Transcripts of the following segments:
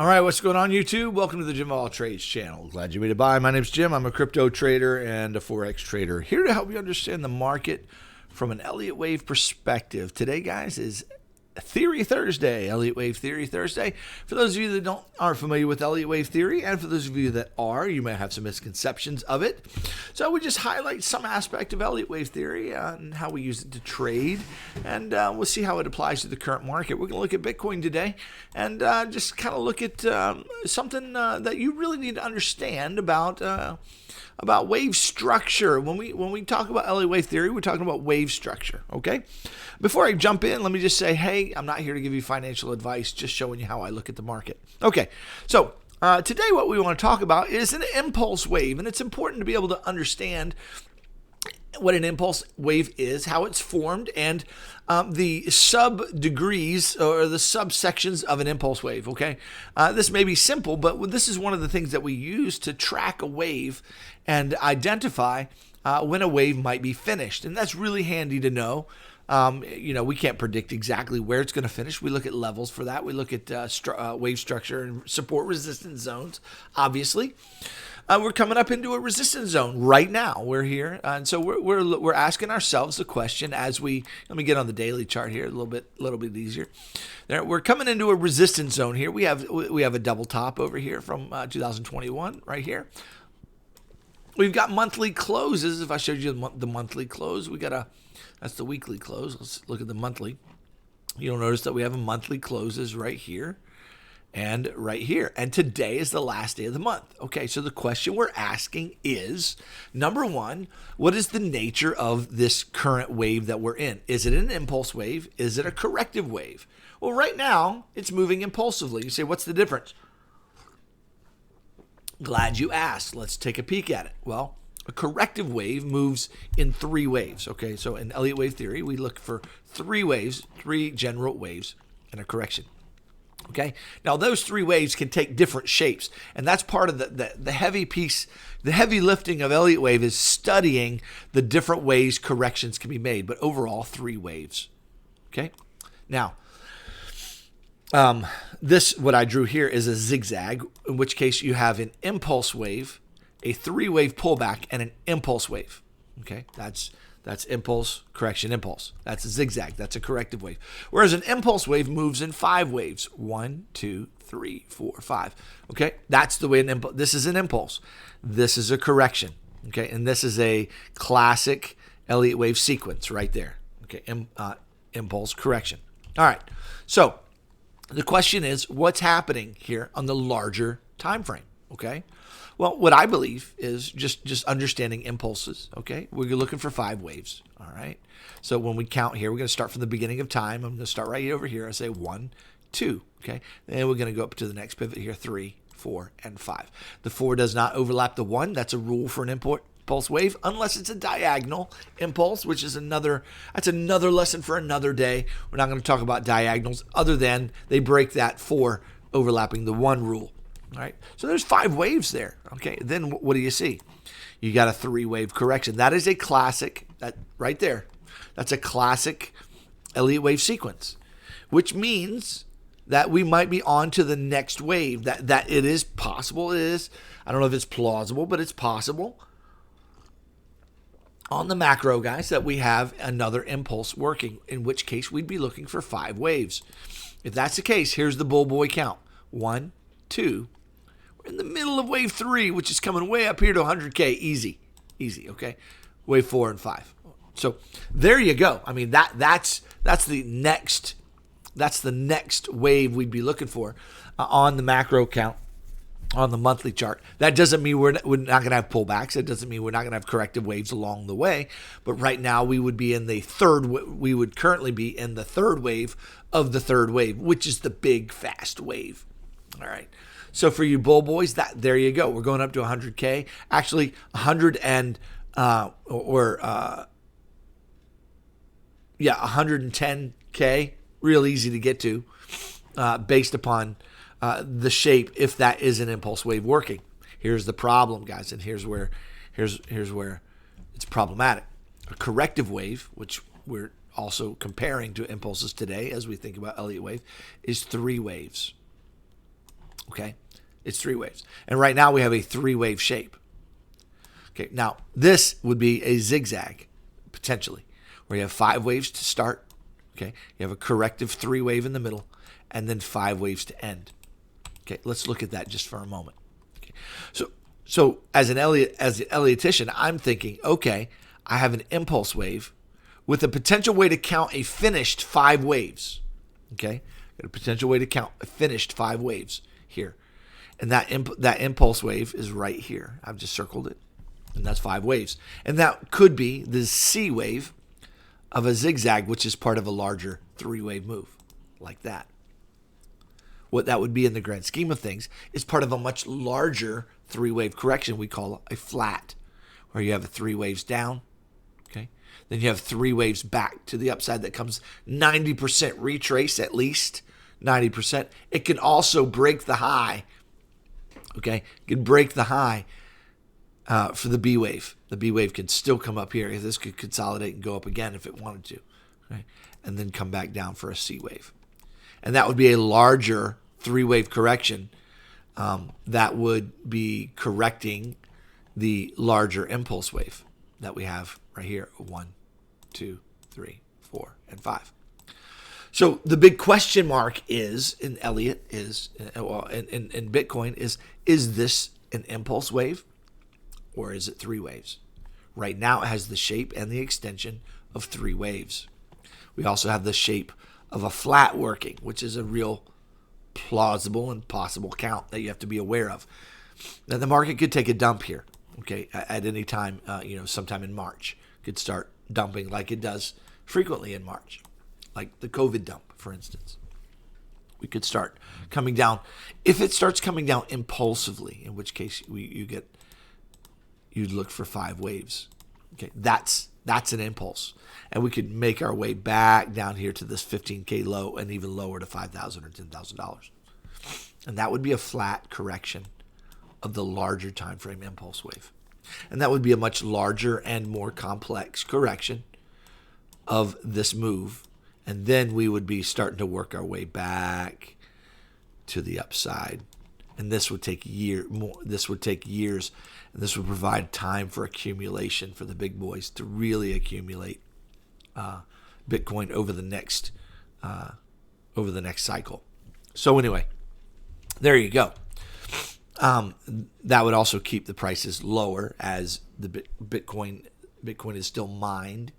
All right, what's going on, YouTube? Welcome to the Jim of All Trades channel. Glad you made it by. My name's Jim. I'm a crypto trader and a Forex trader, here to help you understand the market from an Elliott wave perspective. Today, guys, is Theory Thursday, Elliott Wave Theory Thursday. For those of you that aren't familiar with Elliott Wave Theory, and for those of you that are, you may have some misconceptions of it. So I would just highlight some aspect of Elliott Wave Theory and how we use it to trade, and we'll see how it applies to the current market. We're going to look at Bitcoin today and just kind of look at something that you really need to understand about wave structure. When we talk about Elliott Wave Theory, we're talking about wave structure, okay? Before I jump in, let me just say, hey, I'm not here to give you financial advice, just showing you how I look at the market. Okay, so today what we want to talk about is an impulse wave, and it's important to be able to understand what an impulse wave is, how it's formed, and the sub-degrees or the subsections of an impulse wave, okay? This may be simple, but this is one of the things that we use to track a wave and identify when a wave might be finished, and that's really handy to know. We can't predict exactly where it's going to finish. We look at levels for that. We look at wave structure and support resistance zones, obviously. We're coming up into a resistance zone right now. We're here, and so we're asking ourselves the question as we. Let me get on the daily chart here a little bit easier. There, we're coming into a resistance zone here. We have a double top over here from 2021 right here. We've got monthly closes. If I showed you the monthly close, that's the weekly close. Let's look at the monthly. You'll notice that we have a monthly closes right here and right here. And today is the last day of the month. Okay, so the question we're asking is, number one, what is the nature of this current wave that we're in? Is it an impulse wave? Is it a corrective wave? Well, right now, it's moving impulsively. You say, what's the difference? Glad you asked. Let's take a peek at it. Well, a corrective wave moves in three waves, okay? So in Elliott Wave Theory, we look for three waves, three general waves, and a correction, okay? Now, those three waves can take different shapes, and that's part of the heavy piece, the heavy lifting of Elliott Wave is studying the different ways corrections can be made, but overall, three waves, okay? Now, what I drew here is a zigzag, in which case you have an impulse wave, a three-wave pullback, and an impulse wave. Okay, that's impulse, correction, impulse. That's a zigzag. That's a corrective wave. Whereas an impulse wave moves in five waves. 1, 2, 3, 4, 5. Okay, that's the way this is an impulse. This is a correction. Okay, and this is a classic Elliott wave sequence right there. Okay, impulse, correction. All right, so the question is, what's happening here on the larger time frame? Okay. Well, what I believe is just understanding impulses, okay? We're looking for five waves, all right? So when we count here, we're going to start from the beginning of time. I'm going to start right over here. I say 1, 2, okay? Then we're going to go up to the next pivot here, 3, 4, and 5. The 4 does not overlap the 1. That's a rule for an impulse wave, unless it's a diagonal impulse, which is another lesson for another day. We're not going to talk about diagonals other than they break that 4 overlapping the 1 rule. All right, so there's five waves there. Okay, then what do you see? You got a three-wave correction. That is a classic, that right there. That's a classic Elliott wave sequence, which means that we might be on to the next wave. That it is possible. It is. I don't know if it's plausible, but it's possible. On the macro, guys, that we have another impulse working. In which case, we'd be looking for five waves. If that's the case, here's the bull boy count: 1, 2. We're in the middle of wave 3, which is coming way up here to 100K. Easy, okay? Wave 4 and 5. So there you go. I mean, that's the next wave we'd be looking for on the macro count, on the monthly chart. That doesn't mean we're not going to have pullbacks. It doesn't mean we're not going to have corrective waves along the way. But right now we would be in the third. We would currently be in the third wave of the third wave, which is the big fast wave. All right. So for you bull boys, there you go. We're going up to 100K. Actually, 110K. Real easy to get to, based upon the shape. If that is an impulse wave working, here's the problem, guys, and here's where it's problematic. A corrective wave, which we're also comparing to impulses today as we think about Elliott wave, is three waves. Okay, it's 3 waves. And right now we have a 3-wave shape. Okay, now this would be a zigzag, potentially, where you have 5 waves to start. Okay, you have a corrective 3-wave in the middle, and then 5 waves to end. Okay, let's look at that just for a moment. Okay, so as an Elliotician, I'm thinking, okay, I have an impulse wave with a potential way to count a finished 5 waves. Okay, got a potential way to count a finished 5 waves here, and that impulse wave is right here. I've just circled it, and that's 5 waves, and that could be the C wave of a zigzag, which is part of a larger 3-wave move, like that. What that would be in the grand scheme of things is part of a much larger 3-wave correction we call a flat, where you have 3 waves down, okay? Then you have 3 waves back to the upside that comes 90% retrace, at least 90%. It can also break the high, okay? It can break the high for the B wave. The B wave can still come up here. This could consolidate and go up again if it wanted to, right? And then come back down for a C wave. And that would be a larger 3-wave correction that would be correcting the larger impulse wave that we have right here. 1, 2, 3, 4, and 5. So the big question mark is in Elliot is, well, in Bitcoin is this an impulse wave or is it 3 waves? Right now it has the shape and the extension of 3 waves. We also have the shape of a flat working, which is a real plausible and possible count that you have to be aware of. Now the market could take a dump here, okay, at any time, sometime in March. Could start dumping like it does frequently in March, like the COVID dump, for instance. We could start coming down. If it starts coming down impulsively, in which case you'd look for 5 waves. Okay, that's an impulse. And we could make our way back down here to this 15K low and even lower to $5,000 or $10,000. And that would be a flat correction of the larger time frame impulse wave. And that would be a much larger and more complex correction of this move. And then we would be starting to work our way back to the upside. And this would take years, and this would provide time for accumulation for the big boys to really accumulate Bitcoin over the next cycle. So anyway, there you go. That would also keep the prices lower as the Bitcoin is still mined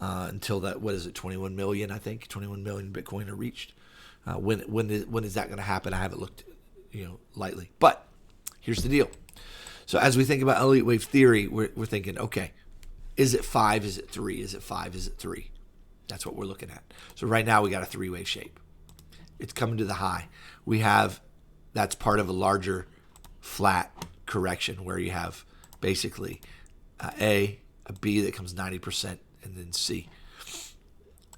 until that, 21 million, I think 21 million Bitcoin are reached. When is that going to happen? I haven't looked lightly, but here's the deal. So as we think about Elliott wave theory, we're thinking, okay, is it 5? Is it 3? Is it 5? Is it 3? That's what we're looking at. So right now we got a 3-wave shape. It's coming to the high. That's part of a larger flat correction where you have basically a B that comes 90%, and then C.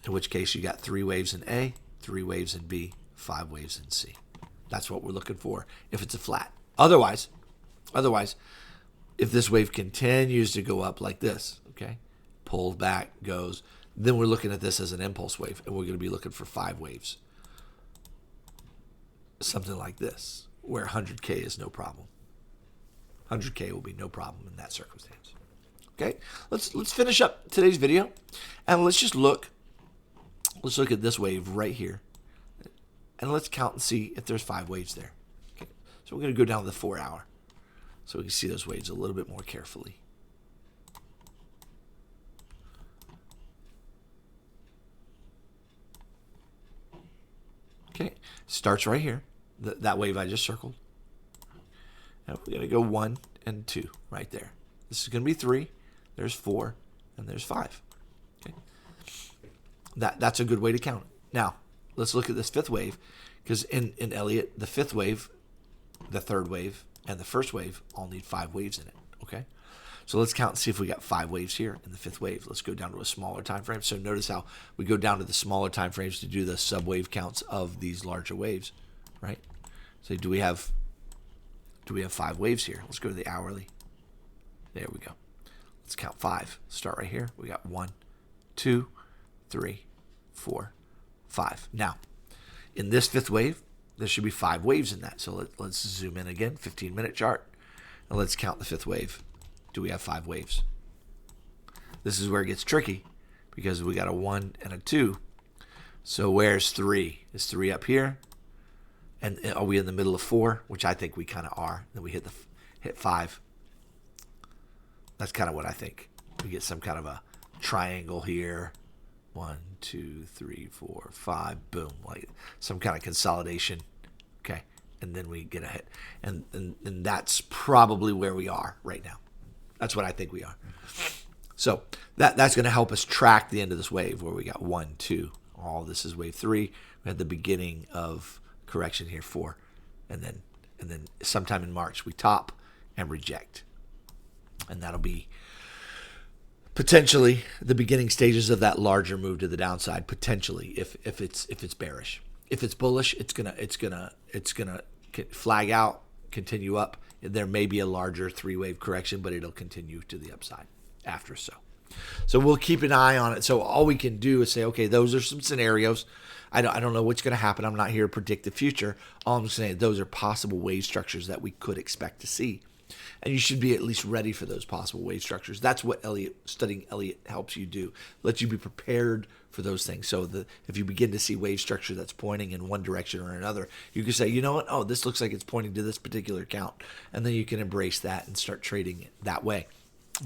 In which case you got 3 waves in A, 3 waves in B, 5 waves in C. That's what we're looking for if it's a flat. Otherwise, if this wave continues to go up like this, okay, pulls back, goes, then we're looking at this as an impulse wave, and we're going to be looking for 5 waves. Something like this, where 100K is no problem. 100K will be no problem in that circumstance. Okay, let's finish up today's video, and let's look at this wave right here, and let's count and see if there's 5 waves there. Okay, so we're going to go down to the 4-hour, so we can see those waves a little bit more carefully. Okay, starts right here, that wave I just circled. And we're going to go 1 and 2 right there. This is going to be 3. There's 4, and there's 5. Okay, that's a good way to count it. Now, let's look at this 5th wave, because in Elliott, the 5th wave, the 3rd wave, and the 1st wave all need 5 waves in it. Okay, so let's count and see if we got 5 waves here in the 5th wave. Let's go down to a smaller time frame. So notice how we go down to the smaller time frames to do the subwave counts of these larger waves, right? So do we have 5 waves here? Let's go to the hourly. There we go. Let's count 5. Start right here. We got 1, 2, 3, 4, 5. Now, in this 5th wave, there should be 5 waves in that. So let's zoom in again, 15-minute chart, and let's count the 5th wave. Do we have 5 waves? This is where it gets tricky because we got a 1 and a 2. So where's 3? Is 3 up here? And are we in the middle of 4? Which I think we kind of are. Then we hit 5. That's kind of what I think. We get some kind of a triangle here. 1, 2, 3, 4, 5. Boom. Like some kind of consolidation. Okay. And then we get a hit. And that's probably where we are right now. That's what I think we are. So that's going to help us track the end of this wave where we got 1, 2. All this is wave 3. We had the beginning of correction here, 4. And then sometime in March we top and reject. And that'll be potentially the beginning stages of that larger move to the downside, potentially, if it's bearish. If it's bullish, it's gonna flag out, continue up. There may be a larger 3-wave correction, but it'll continue to the upside after. So we'll keep an eye on it. So all we can do is say, okay, those are some scenarios. I don't know what's going to happen. I'm not here to predict the future. All I'm saying, those are possible wave structures that we could expect to see. And you should be at least ready for those possible wave structures. That's what studying Elliot helps you do. Lets you be prepared for those things. So if you begin to see wave structure that's pointing in one direction or another, you can say, you know what? Oh, this looks like it's pointing to this particular account. And then you can embrace that and start trading it that way.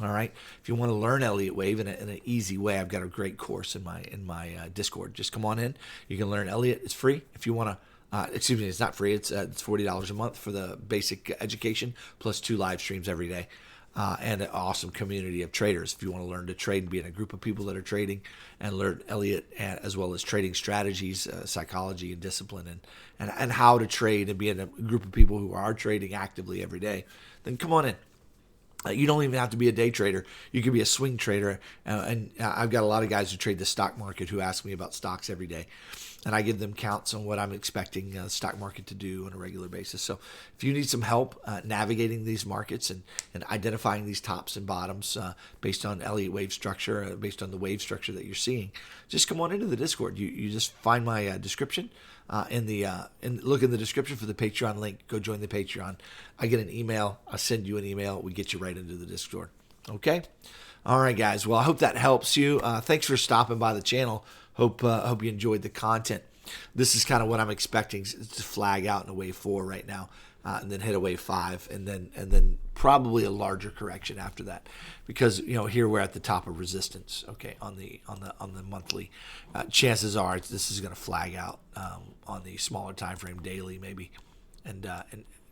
All right. If you want to learn Elliott Wave in an easy way, I've got a great course in my Discord. Just come on in. You can learn Elliott. It's free. If you want to, it's not free. It's $40 a month for the basic education plus 2 live streams every day, and an awesome community of traders. If you want to learn to trade and be in a group of people that are trading and learn Elliott as well as trading strategies, psychology and discipline, and how to trade and be in a group of people who are trading actively every day, then come on in. You don't even have to be a day trader. You could be a swing trader. And I've got a lot of guys who trade the stock market who ask me about stocks every day. And I give them counts on what I'm expecting the stock market to do on a regular basis. So if you need some help navigating these markets and identifying these tops and bottoms based on Elliott wave structure, based on the wave structure that you're seeing, just come on into the Discord. You just find my description. And look in the description for the Patreon link. Go join the Patreon. I get an email. I'll send you an email. We get you right into the Discord. Okay? All right, guys. Well, I hope that helps you. Thanks for stopping by the channel. Hope you enjoyed the content. This is kind of what I'm expecting to flag out in a wave 4 right now, and then hit a wave 5, and then probably a larger correction after that, because here we're at the top of resistance. Okay, on the monthly, chances are this is going to flag out on the smaller time frame, daily maybe, and a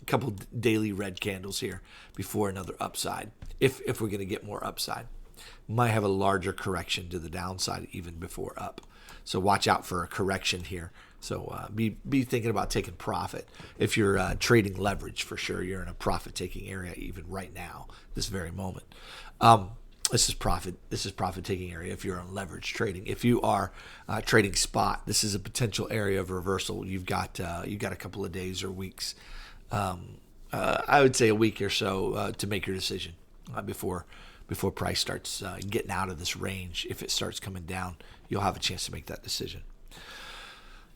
couple daily red candles here before another upside. If we're going to get more upside, might have a larger correction to the downside even before up. So watch out for a correction here. So be thinking about taking profit. If you're trading leverage, for sure, you're in a profit-taking area even right now, this very moment. This is profit-taking area if you're on leverage trading. If you are trading spot, this is a potential area of reversal. You've got a couple of days or weeks. I would say a week or so to make your decision before price starts getting out of this range. If it starts coming down, you'll have a chance to make that decision.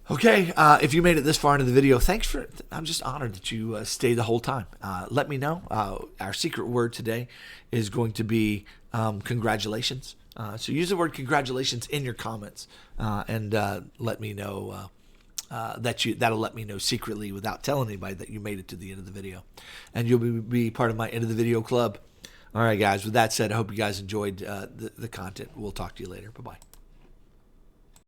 Okay, if you made it this far into the video, thanks for. I'm just honored that you stayed the whole time. Let me know. Our secret word today is going to be congratulations. So use the word congratulations in your comments, and let me know that'll let me know secretly without telling anybody that you made it to the end of the video, and you'll be part of my end of the video club. All right, guys. With that said, I hope you guys enjoyed the content. We'll talk to you later. Bye-bye.